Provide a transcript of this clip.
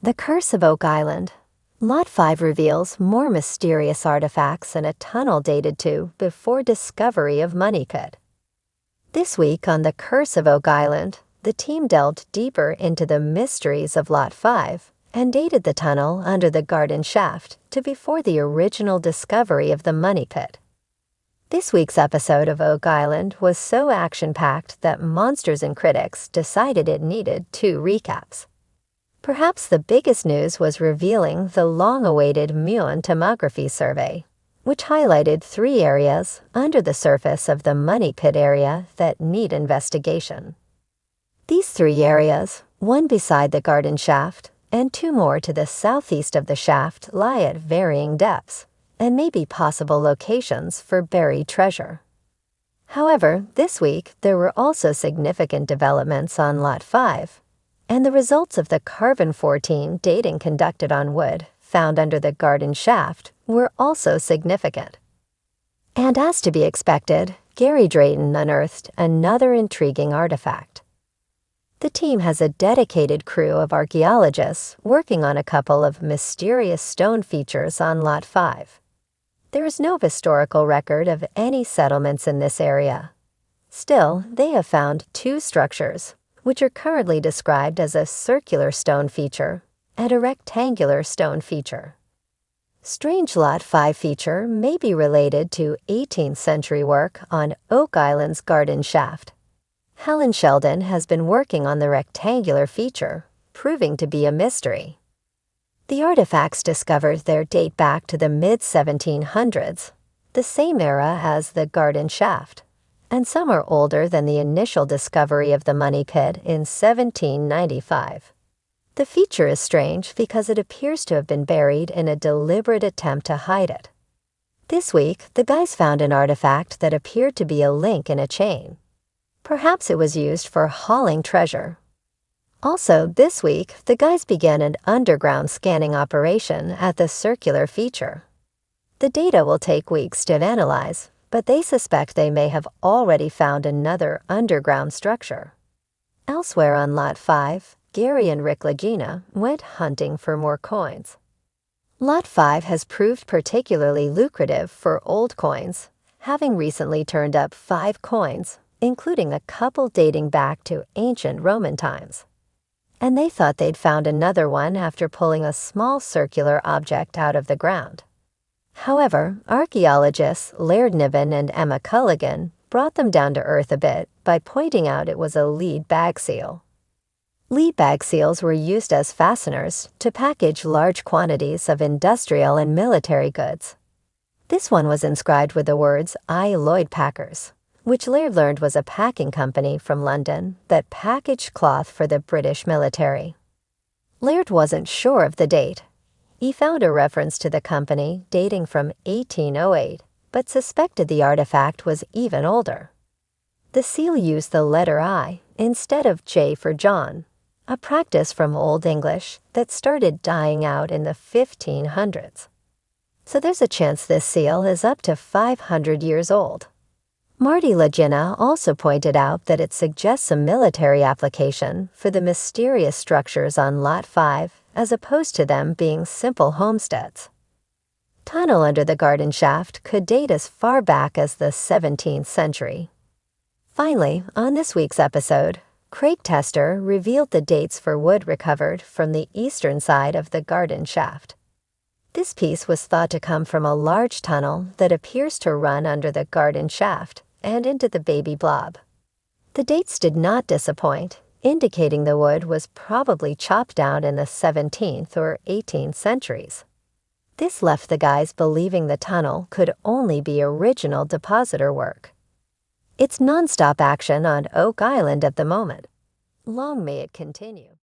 The Curse of Oak Island. Lot 5 reveals more mysterious artifacts in a tunnel dated to before discovery of money pit. This week on The Curse of Oak Island, the team delved deeper into the mysteries of Lot 5 and dated the tunnel under the garden shaft to before the original discovery of the money pit. This week's episode of Oak Island was so action-packed that Monsters and Critics decided it needed 2 recaps. Perhaps the biggest news was revealing the long-awaited muon tomography survey, which highlighted 3 areas under the surface of the money pit area that need investigation. These 3 areas, one beside the garden shaft and 2 more to the southeast of the shaft, lie at varying depths and may be possible locations for buried treasure. However, this week there were also significant developments on Lot 5, and the results of the carbon-14 dating conducted on wood found under the garden shaft were also significant. And as to be expected, Gary Drayton unearthed another intriguing artifact. The team has a dedicated crew of archaeologists working on a couple of mysterious stone features on Lot 5. There is no historical record of any settlements in this area. Still, they have found 2 structures, which are currently described as a circular stone feature and a rectangular stone feature. Strange Lot 5 feature may be related to 18th century work on Oak Island's garden shaft. Helen Sheldon has been working on the rectangular feature, proving to be a mystery. The artifacts discovered there date back to the mid-1700s, the same era as the garden shaft, and some are older than the initial discovery of the money pit in 1795. The feature is strange because it appears to have been buried in a deliberate attempt to hide it. This week, the guys found an artifact that appeared to be a link in a chain. Perhaps it was used for hauling treasure. Also, this week, the guys began an underground scanning operation at the circular feature. The data will take weeks to analyze, but they suspect they may have already found another underground structure. Elsewhere on Lot 5, Gary and Rick Lagina went hunting for more coins. Lot 5 has proved particularly lucrative for old coins, having recently turned up 5 coins, including a couple dating back to ancient Roman times. And they thought they'd found another one after pulling a small circular object out of the ground. However, archaeologists Laird Niven and Emma Culligan brought them down to earth a bit by pointing out it was a lead bag seal. Lead bag seals were used as fasteners to package large quantities of industrial and military goods. This one was inscribed with the words I. Lloyd Packers, which Laird learned was a packing company from London that packaged cloth for the British military. Laird wasn't sure of the date. He found a reference to the company dating from 1808, but suspected the artifact was even older. The seal used the letter I instead of J for John, a practice from Old English that started dying out in the 1500s. So there's a chance this seal is up to 500 years old. Marty Lagina also pointed out that it suggests a military application for the mysterious structures on Lot 5 as opposed to them being simple homesteads. Tunnel under the garden shaft could date as far back as the 17th century. Finally, on this week's episode, Craig Tester revealed the dates for wood recovered from the eastern side of the garden shaft. This piece was thought to come from a large tunnel that appears to run under the garden shaft and into the baby blob. The dates did not disappoint, indicating the wood was probably chopped down in the 17th or 18th centuries. This left the guys believing the tunnel could only be original depositor work. It's nonstop action on Oak Island at the moment. Long may it continue.